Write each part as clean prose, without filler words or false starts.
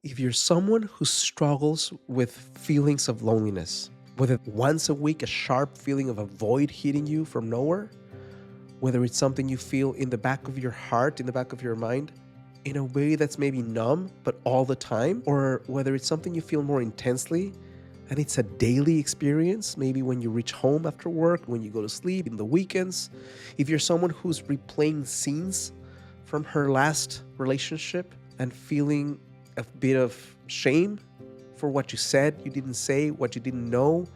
If you're someone who struggles with feelings of loneliness, whether once a week a sharp feeling of a void hitting you from nowhere, whether it's something you feel in the back of your heart, in the back of your mind, in a way that's maybe numb, but all the time, or whether it's something you feel more intensely and it's a daily experience, maybe when you reach home after work, when you go to sleep, in the weekends. If you're someone who's replaying scenes from her last relationship and feeling a bit of shame for what you said, you didn't say, what you didn't know,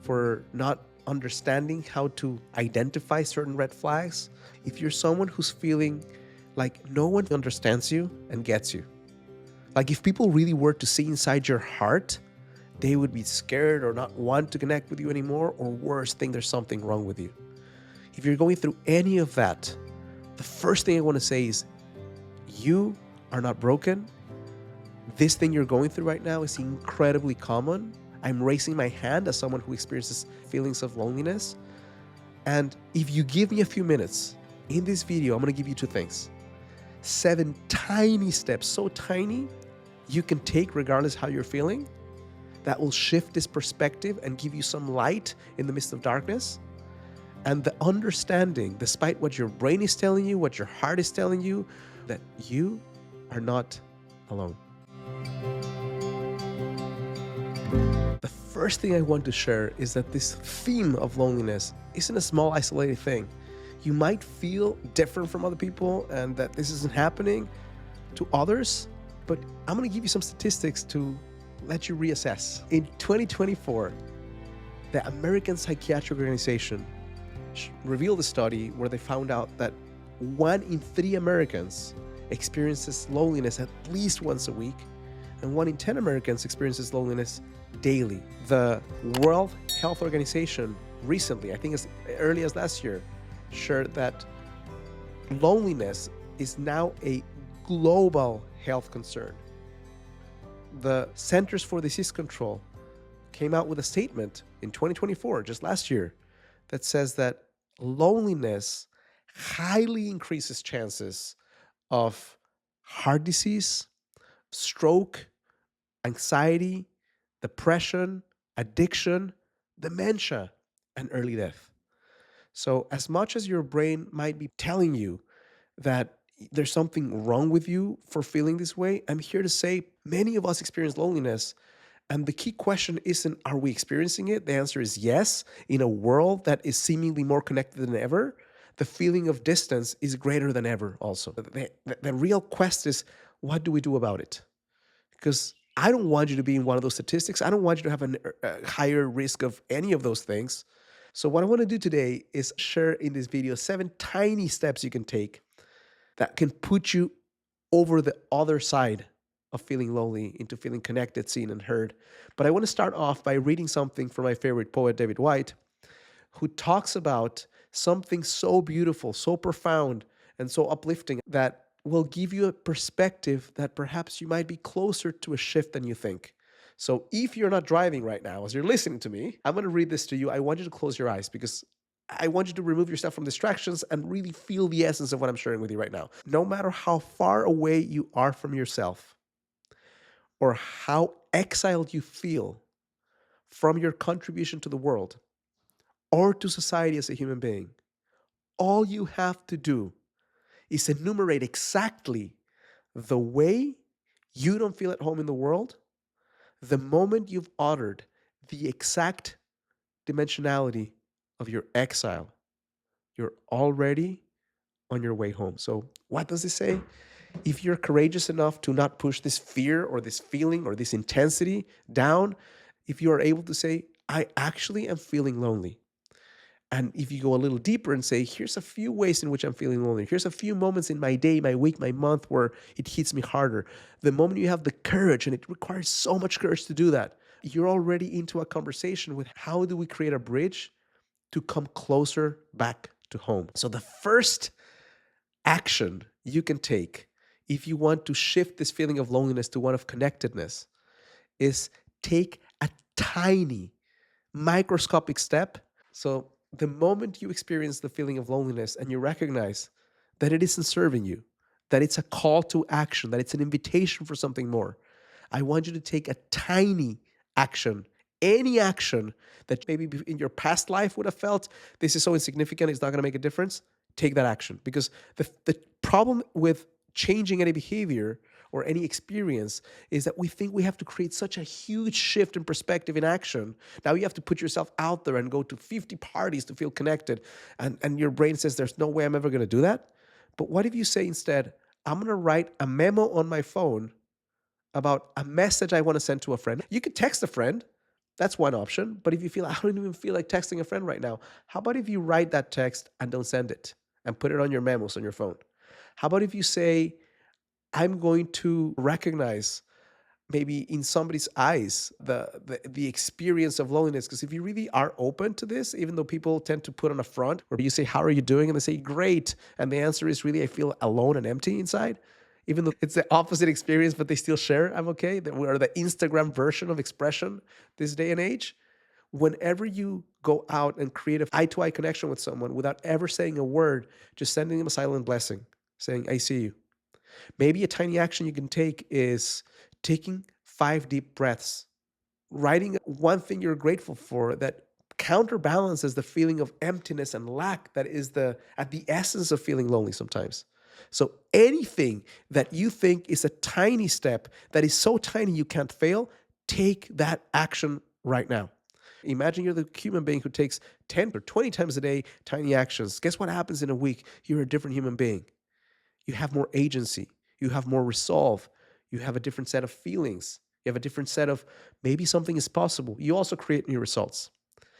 for not understanding how to identify certain red flags. If you're someone who's feeling like no one understands you and gets you, like if people really were to see inside your heart, they would be scared or not want to connect with you anymore, or worse, think there's something wrong with you. If you're going through any of that, the first thing I want to say is you are not broken. This thing you're going through right now is incredibly common. I'm raising my hand as someone who experiences feelings of loneliness. And if you give me a few minutes in this video, I'm going to give you two things. 7 tiny steps, so tiny, you can take regardless how you're feeling, that will shift this perspective and give you some light in the midst of darkness. And the understanding, despite what your brain is telling you, what your heart is telling you, that you are not alone. The first thing I want to share is that this theme of loneliness isn't a small isolated thing. You might feel different from other people and that this isn't happening to others, but I'm going to give you some statistics to let you reassess. In 2024, the American Psychiatric Organization revealed a study where they found out that 1 in 3 Americans experiences loneliness at least once a week, and 1 in 10 Americans experiences loneliness daily. The World Health Organization recently, I think as early as last year, shared that loneliness is now a global health concern. The Centers for Disease Control came out with a statement in 2024, just last year, that says that loneliness highly increases chances of heart disease, stroke, anxiety, depression, addiction, dementia, and early death. So, as much as your brain might be telling you that there's something wrong with you for feeling this way, I'm here to say many of us experience loneliness. And the key question isn't, are we experiencing it? The answer is yes. In a world that is seemingly more connected than ever, the feeling of distance is greater than ever also. The real quest is, what do we do about it? Because I don't want you to be in one of those statistics. I don't want you to have a higher risk of any of those things. So what I want to do today is share in this video 7 tiny steps you can take that can put you over the other side of feeling lonely into feeling connected, seen, and heard. But I want to start off by reading something from my favorite poet, David White, who talks about something so beautiful, so profound, and so uplifting that will give you a perspective that perhaps you might be closer to a shift than you think. So if you're not driving right now, as you're listening to me, I'm going to read this to you. I want you to close your eyes because I want you to remove yourself from distractions and really feel the essence of what I'm sharing with you right now. No matter how far away you are from yourself or how exiled you feel from your contribution to the world or to society as a human being, all you have to do is enumerate exactly the way you don't feel at home in the world. The moment you've uttered the exact dimensionality of your exile, you're already on your way home. So what does it say? If you're courageous enough to not push this fear or this feeling or this intensity down, if you are able to say, I actually am feeling lonely. And if you go a little deeper and say, here's a few ways in which I'm feeling lonely. Here's a few moments in my day, my week, my month where it hits me harder. The moment you have the courage, and it requires so much courage to do that, you're already into a conversation with how do we create a bridge to come closer back to home. So the first action you can take if you want to shift this feeling of loneliness to one of connectedness is take a tiny microscopic step. So the moment you experience the feeling of loneliness and you recognize that it isn't serving you, that it's a call to action, that it's an invitation for something more, I want you to take a tiny action, any action that maybe in your past life would have felt this is so insignificant, it's not going to make a difference. Take that action, because the problem with changing any behavior or any experience is that we think we have to create such a huge shift in perspective in action. Now you have to put yourself out there and go to 50 parties to feel connected. And your brain says, there's no way I'm ever going to do that. But what if you say instead, I'm going to write a memo on my phone about a message I want to send to a friend. You could text a friend. That's one option. But if you feel, I don't even feel like texting a friend right now, how about if you write that text and don't send it and put it on your memos on your phone? How about if you say, I'm going to recognize maybe in somebody's eyes the experience of loneliness, because if you really are open to this, even though people tend to put on a front where you say, how are you doing, and they say great, and the answer is really, I feel alone and empty inside, even though it's the opposite experience, but they still share, I'm okay, that we are the Instagram version of expression this day and age. Whenever you go out and create an eye-to-eye connection with someone without ever saying a word, just sending them a silent blessing, saying, I see you. Maybe a tiny action you can take is taking 5 deep breaths, writing one thing you're grateful for that counterbalances the feeling of emptiness and lack that is at the essence of feeling lonely sometimes. So anything that you think is a tiny step that is so tiny you can't fail, take that action right now. Imagine you're the human being who takes 10 or 20 times a day tiny actions. Guess what happens in a week? You're a different human being. You have more agency, you have more resolve, you have a different set of feelings, you have a different set of maybe something is possible. You also create new results.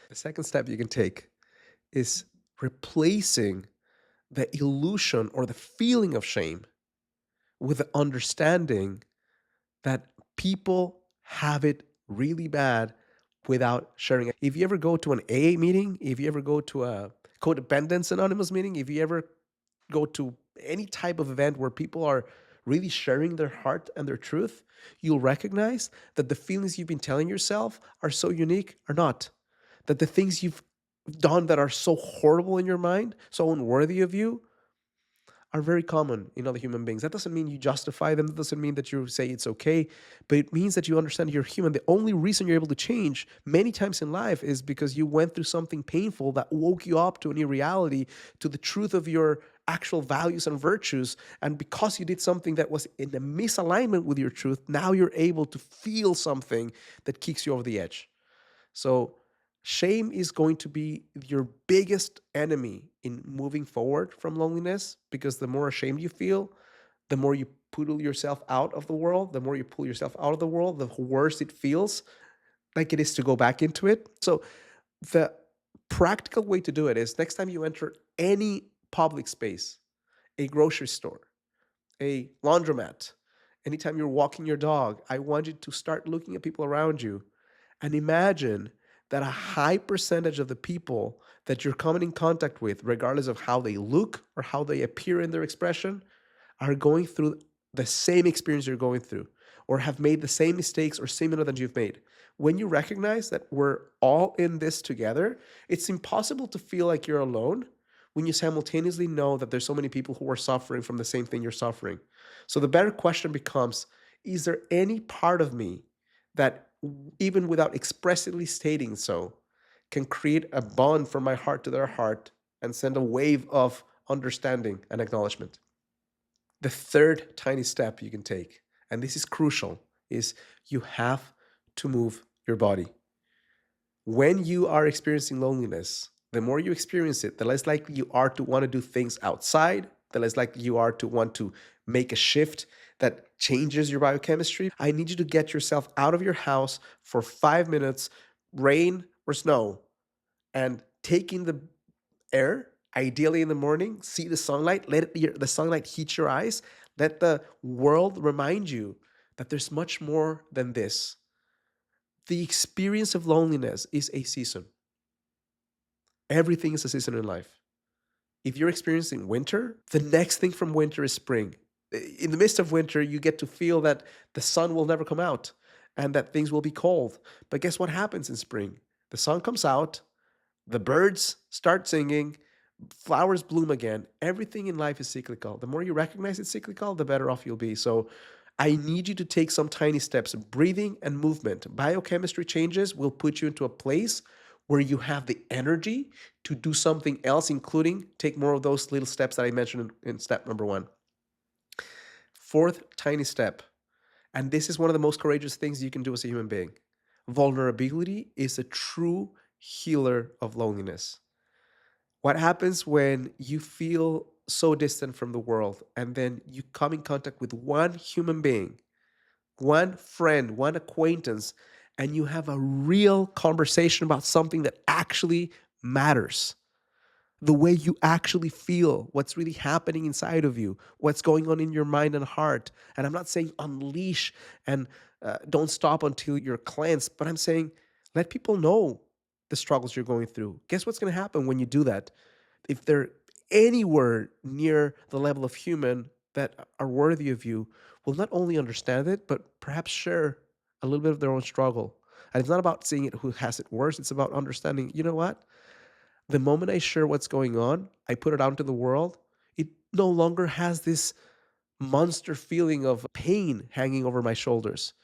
The second step you can take is replacing the illusion or the feeling of shame with the understanding that people have it really bad without sharing it. If you ever go to an AA meeting, if you ever go to a Codependence Anonymous meeting, if you ever go to any type of event where people are really sharing their heart and their truth, you'll recognize that the feelings you've been telling yourself are so unique are not. That the things you've done that are so horrible in your mind, so unworthy of you, are very common in other human beings. That doesn't mean you justify them. That doesn't mean that you say it's okay, but it means that you understand you're human. The only reason you're able to change many times in life is because you went through something painful that woke you up to a new reality, to the truth of your actual values and virtues. And because you did something that was in a misalignment with your truth, now you're able to feel something that kicks you over the edge. So shame is going to be your biggest enemy in moving forward from loneliness, because the more ashamed you feel, the more you pull yourself out of the world, the more you pull yourself out of the world, the worse it feels like it is to go back into it. So the practical way to do it is next time you enter any public space, a grocery store, a laundromat, anytime you're walking your dog, I want you to start looking at people around you and imagine that a high percentage of the people that you're coming in contact with, regardless of how they look or how they appear in their expression, are going through the same experience you're going through, or have made the same mistakes or similar than you've made. When you recognize that we're all in this together, it's impossible to feel like you're alone when you simultaneously know that there's so many people who are suffering from the same thing you're suffering. So the better question becomes, is there any part of me that, even without expressly stating so, can create a bond from my heart to their heart and send a wave of understanding and acknowledgement? The third tiny step you can take, and this is crucial, is you have to move your body. When you are experiencing loneliness, the more you experience it, the less likely you are to want to do things outside, the less likely you are to want to make a shift that changes your biochemistry. I need you to get yourself out of your house for 5 minutes, rain or snow, and take in the air, ideally in the morning, see the sunlight, the sunlight heat your eyes, let the world remind you that there's much more than this. The experience of loneliness is a season. Everything is a season in life. If you're experiencing winter, the next thing from winter is spring. In the midst of winter, you get to feel that the sun will never come out and that things will be cold. But guess what happens in spring? The sun comes out, the birds start singing, flowers bloom again. Everything in life is cyclical. The more you recognize it's cyclical, the better off you'll be. So I need you to take some tiny steps. Breathing and movement. Biochemistry changes will put you into a place where you have the energy to do something else, including take more of those little steps that I mentioned in step number one. Fourth tiny step, and this is one of the most courageous things you can do as a human being. Vulnerability is a true healer of loneliness. What happens when you feel so distant from the world and then you come in contact with one human being, one friend, one acquaintance, and you have a real conversation about something that actually matters? The way you actually feel, what's really happening inside of you, what's going on in your mind and heart. And I'm not saying unleash and don't stop until you're cleansed, but I'm saying let people know the struggles you're going through. Guess what's going to happen when you do that? If they're anywhere near the level of human that are worthy of you, will not only understand it, but perhaps share a little bit of their own struggle. And it's not about seeing it who has it worse. It's about understanding, you know what? The moment I share what's going on, I put it out into the world, it no longer has this monster feeling of pain hanging over my shoulders.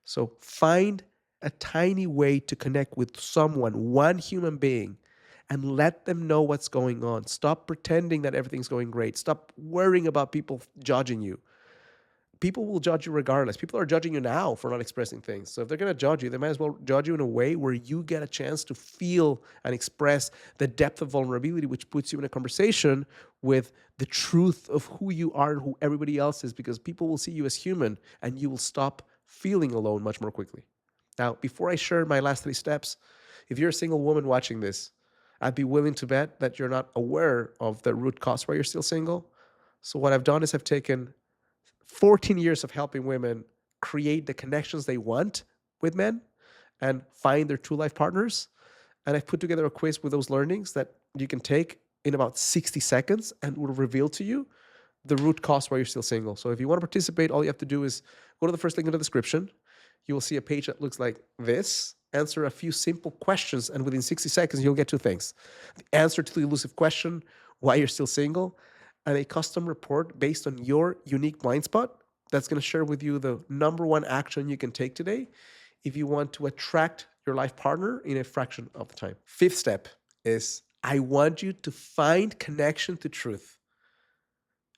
So find a tiny way to connect with someone, one human being, and let them know what's going on. Stop pretending that everything's going great. Stop worrying about people judging you. People will judge you regardless. People are judging you now for not expressing things. So if they're going to judge you, they might as well judge you in a way where you get a chance to feel and express the depth of vulnerability, which puts you in a conversation with the truth of who you are and who everybody else is, because people will see you as human and you will stop feeling alone much more quickly. Now, before I share my last three steps, if you're a single woman watching this, I'd be willing to bet that you're not aware of the root cause why you're still single. So what I've done is I've taken 14 years of helping women create the connections they want with men and find their true life partners. And I've put together a quiz with those learnings that you can take in about 60 seconds and will reveal to you the root cause why you're still single. So if you want to participate, all you have to do is go to the first link in the description. You will see a page that looks like this. Answer a few simple questions, and within 60 seconds, you'll get two things: the answer to the elusive question, why you're still single, and a custom report based on your unique blind spot that's going to share with you the number one action you can take today if you want to attract your life partner in a fraction of the time. Fifth step is I want you to find connection to truth.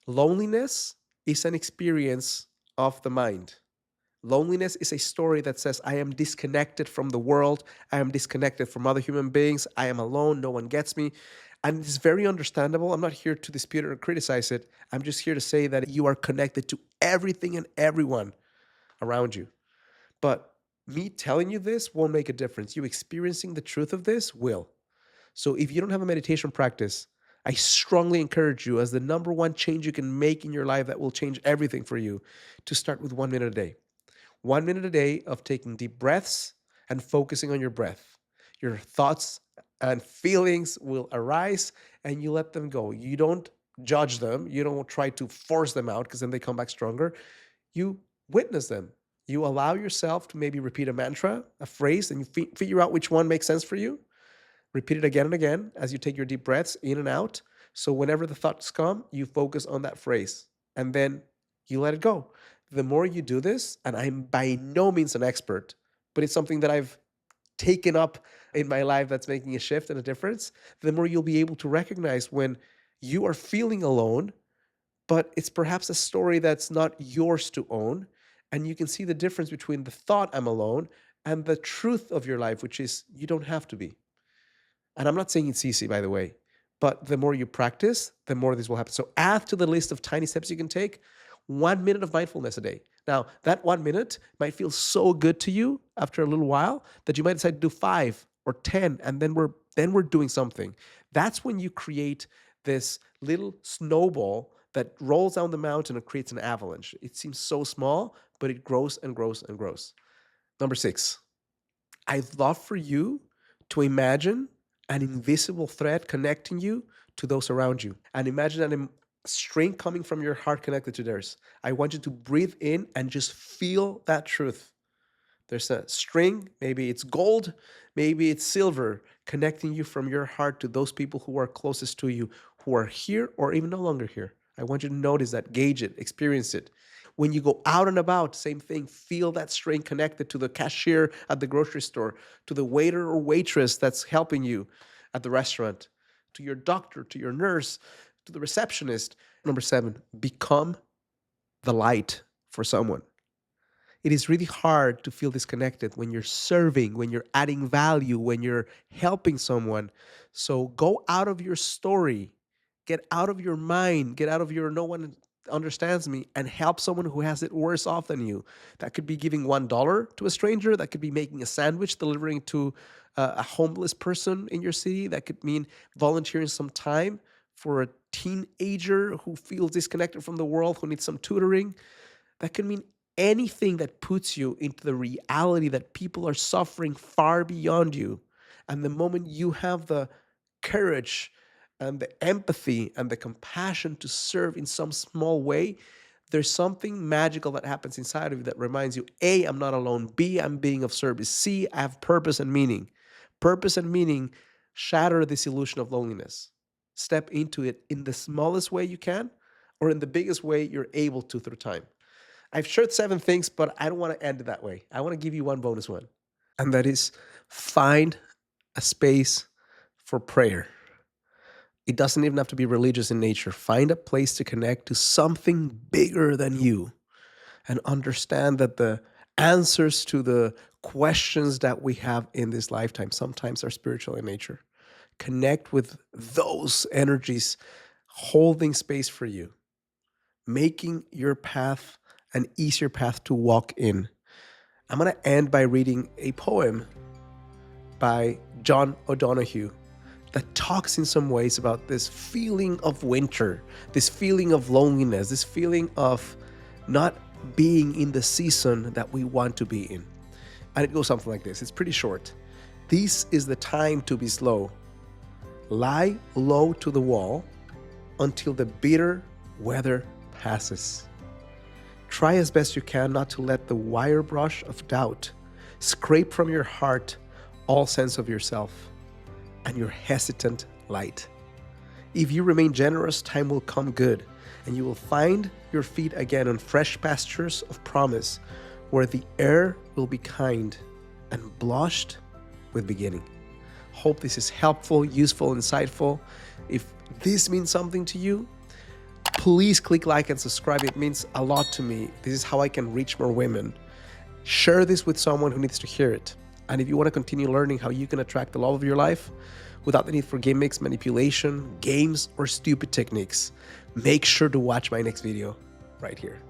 Loneliness is an experience of the mind. Loneliness is a story that says, I am disconnected from the world. I am disconnected from other human beings. I am alone. No one gets me. And it's very understandable. I'm not here to dispute it or criticize it. I'm just here to say that you are connected to everything and everyone around you. But me telling you this won't make a difference. You experiencing the truth of this will. So if you don't have a meditation practice, I strongly encourage you, as the number one change you can make in your life that will change everything for you, to start with 1 minute a day. 1 minute a day of taking deep breaths and focusing on your breath. Your thoughts and feelings will arise and you let them go. You don't judge them. You don't try to force them out because then they come back stronger. You witness them. You allow yourself to maybe repeat a mantra, a phrase, and you figure out which one makes sense for you. Repeat it again and again as you take your deep breaths in and out. So whenever the thoughts come, you focus on that phrase and then you let it go. The more you do this, and I'm by no means an expert, but it's something that I've taken up in my life that's making a shift and a difference, the more you'll be able to recognize when you are feeling alone, but it's perhaps a story that's not yours to own. And you can see the difference between the thought I'm alone and the truth of your life, which is you don't have to be. And I'm not saying it's easy, by the way, but the more you practice, the more this will happen. So add to the list of tiny steps you can take 1 minute of mindfulness a day. Now, that 1 minute might feel so good to you after a little while that you might decide to do 5 or 10, and then we're doing something. That's when you create this little snowball that rolls down the mountain and creates an avalanche. It seems so small, but it grows and grows and grows. Number 6, I'd love for you to imagine an invisible thread connecting you to those around you. And imagine a string coming from your heart connected to theirs. I want you to breathe in and just feel that truth. There's a string, maybe it's gold, maybe it's silver, connecting you from your heart to those people who are closest to you, who are here or even no longer here. I want you to notice that, gauge it, experience it. When you go out and about, same thing. Feel that string connected to the cashier at the grocery store, to the waiter or waitress that's helping you at the restaurant, to your doctor, to your nurse, to the receptionist. Number 7, become the light for someone. It is really hard to feel disconnected when you're serving, when you're adding value, when you're helping someone. So go out of your story, get out of your mind, get out of your no one understands me, and help someone who has it worse off than you. That could be giving $1 to a stranger, that could be making a sandwich, delivering to a homeless person in your city, that could mean volunteering some time for a teenager who feels disconnected from the world, who needs some tutoring. That could mean anything that puts you into the reality that people are suffering far beyond you. And the moment you have the courage and the empathy and the compassion to serve in some small way, there's something magical that happens inside of you that reminds you, A, I'm not alone. B, I'm being of service. C, I have purpose and meaning. Purpose and meaning shatter this illusion of loneliness. Step into it in the smallest way you can, or in the biggest way you're able to through time. I've shared 7 things, but I don't want to end it that way. I want to give you one bonus one, and that is find a space for prayer. It doesn't even have to be religious in nature. Find a place to connect to something bigger than you and understand that the answers to the questions that we have in this lifetime sometimes are spiritual in nature. Connect with those energies holding space for you, making your path an easier path to walk in. I'm going to end by reading a poem by John O'Donohue that talks in some ways about this feeling of winter, this feeling of loneliness, this feeling of not being in the season that we want to be in. And it goes something like this. It's pretty short. This is the time to be slow. Lie low to the wall until the bitter weather passes. Try as best you can not to let the wire brush of doubt scrape from your heart all sense of yourself and your hesitant light. If you remain generous, time will come good, and you will find your feet again on fresh pastures of promise, where the air will be kind and blushed with beginning. Hope this is helpful, useful, insightful. If this means something to you, please click like and subscribe. It means a lot to me. This is how I can reach more women. Share this with someone who needs to hear it. And if you want to continue learning how you can attract the love of your life without the need for gimmicks, manipulation, games, or stupid techniques, make sure to watch my next video right here.